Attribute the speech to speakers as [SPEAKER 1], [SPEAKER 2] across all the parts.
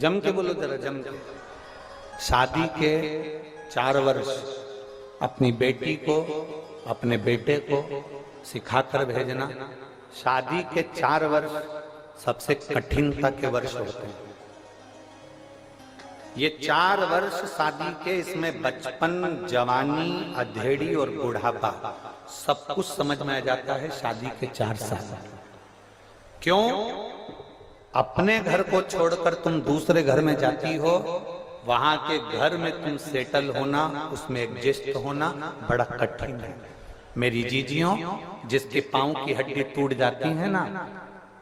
[SPEAKER 1] जम के बोलो जरा, जम के। शादी के 4 वर्ष अपनी बेटी को अपने बेटे को सिखाकर भेजना। शादी के 4 वर्ष सबसे कठिनता के वर्ष होते हैं। ये 4 वर्ष शादी के, इसमें बचपन, जवानी, अधेड़ी और बुढ़ापा सब कुछ समझ में आ जाता है शादी के 4 साल। क्यों? अपने घर को छोड़कर तुम दूसरे घर में जाती हो, वहां के घर में तुम सेटल होना, उसमें एडजस्ट होना बड़ा कठिन है। मेरी जीजियों, जिसके पांव की हड्डी टूट जाती है ना,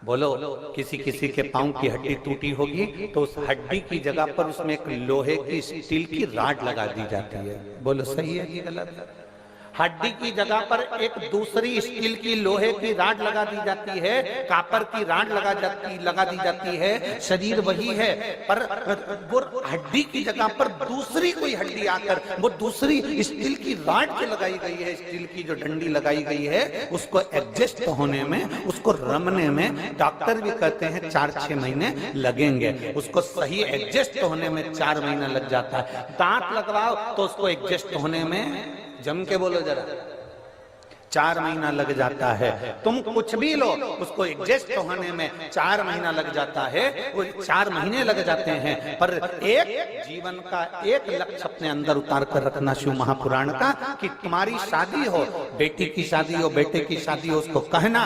[SPEAKER 1] बोलो किसी किसी के पांव की हड्डी टूटी होगी तो उस हड्डी की जगह पर उसमें एक लोहे की, स्टील की राड लगा दी जाती है। बोलो सही है कि गलत है? हड्डी की जगह पर एक दूसरी स्टील की, लोहे की राड लगा दी जाती है, कापर की राड लगा दी जाती है। शरीर वही है, पर वो हड्डी की जगह पर दूसरी कोई हड्डी आकर वो दूसरी स्टील की राड जो लगाई गई है, स्टील की जो डंडी लगाई गई है, उसको एडजस्ट होने में, उसको रमने में डॉक्टर भी कहते हैं 4-6 महीने लगेंगे। उसको सही एडजस्ट होने में 4 महीना लग जाता है। दांत लगवाओ तो उसको एडजस्ट होने में, जम के बोलो जरा, 4 महीना लग जाता है। तुम कुछ भी लो, उसको एडजस्ट होने में 4 महीना लग जाता है, वो 4 महीने लग जाते हैं। पर एक जीवन का एक लक्ष्य अपने अंदर उतार कर रखना शिव महापुराण का, कि तुम्हारी शादी हो, बेटी की शादी हो, बेटे की शादी हो, उसको कहना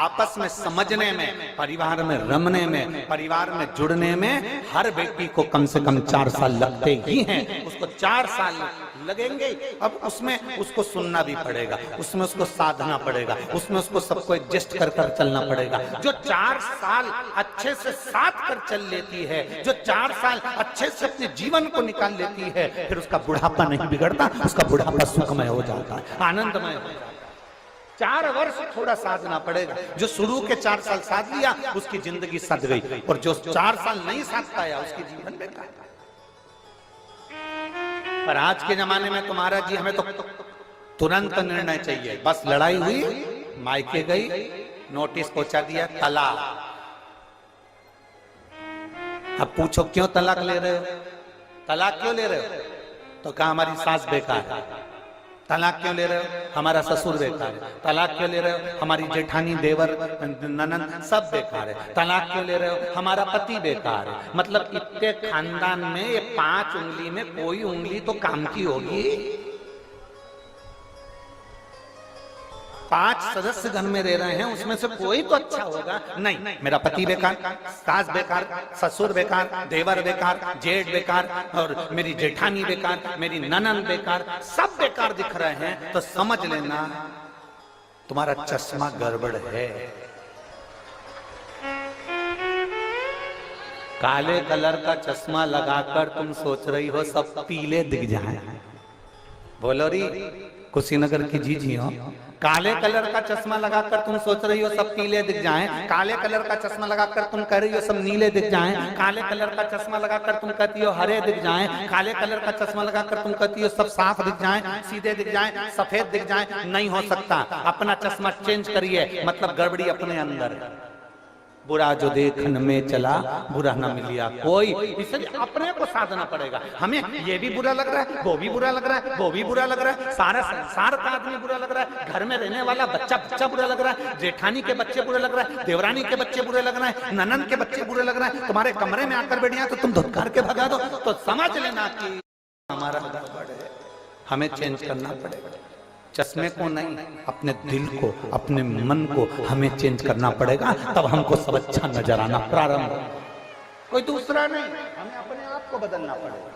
[SPEAKER 1] आपस में समझने में, परिवार में रमने में, परिवार में जुड़ने में हर बेटी को कम से कम 4 साल लगते ही हैं। उसको 4 साल लगेंगे। अब उसमें उसको सुनना भी पड़ेगा, उसमें उसको साधना पड़ेगा, उसमें उसको सबको एडजस्ट कर कर चलना पड़ेगा। जो 4 साल अच्छे से साथ कर चल लेती है, जो 4 साल अच्छे से अपने जीवन को निकाल लेती है, फिर उसका बुढ़ापा नहीं बिगड़ता, उसका बुढ़ापा सुखमय हो जाता है, आनंदमय हो जाता है। 4 वर्ष थोड़ा साधना पड़ेगा। जो शुरू के 4 साल साध लिया, उसकी जिंदगी सध गई, और जो 4 साल नहीं साध पाया, उसकी जीवन बेकार। पर आज के जमाने में तुम्हारा जी, हमें तो तुरंत निर्णय चाहिए। बस लड़ाई हुई, मायके गई, नोटिस पहुंचा दिया, तलाक। अब पूछो क्यों तलाक ले रहे हो? तलाक क्यों ले रहे हो? तो कहा हमारी सास बेकार है। तलाक क्यों ले रहे हो? हमारा ससुर बेकार है। तलाक क्यों ले रहे हो? हमारी जेठानी, देवर, ननद सब बेकार है। तलाक क्यों ले रहे हो? हमारा पति बेकार है। मतलब इतने खानदान में ये 5 उंगली में कोई उंगली तो काम की होगी। 5 सदस्य घर में रह रहे हैं, उसमें से कोई तो अच्छा होगा। नहीं, मेरा पति बेकार, सास बेकार, ससुर बेकार, देवर बेकार, जेठ बेकार, और मेरी जेठानी बेकार, मेरी ननद बेकार, सब बेकार दिख रहे हैं, तो समझ लेना तुम्हारा चश्मा गड़बड़ है। काले कलर का चश्मा लगाकर तुम सोच रही हो सब पीले दिख जाए। बोलो री कुशीनगर की जीजी हो, काले कलर का चश्मा लगाकर तुम सोच रही हो सब पीले दिख जाएं। काले कलर का चश्मा लगाकर तुम कह रही हो सब नीले दिख जाएं। काले कलर का चश्मा लगाकर तुम कहती हो हरे दिख जाएं। काले कलर का चश्मा लगाकर तुम कहती हो सब साफ दिख जाएं, सीधे दिख जाएं, सफेद दिख जाएं। नहीं हो सकता। अपना चश्मा चेंज करिए, मतलब गड़बड़ी अपने अंदर है। बुरा जो देखन में चला, बुरा न मिलिया कोई। इसलिए अपने को साधना पड़ेगा। हमें ये भी बुरा लग रहा है, वो भी बुरा लग रहा है, वो भी बुरा लग रहा है, सारा संसार का आदमी बुरा लग रहा है, घर में रहने वाला बच्चा बुरा लग रहा है, जेठानी के बच्चे बुरे लग रहा है, देवरानी के बच्चे बुरे लग रहे हैं, ननन के बच्चे बुरे लग रहे हैं। तुम्हारे कमरे में आकर बैठ जाए तो तुम धुतकार के भगा दो, तो समझ लेना कि हमारा गड़बड़ है, हमें चेंज करना पड़ेगा। चश्मे को नहीं, अपने दिल को, अपने मन को हमें चेंज करना पड़ेगा, तब हमको सब अच्छा नजर आना प्रारंभ। कोई दूसरा नहीं, हमें अपने आप को बदलना पड़ेगा।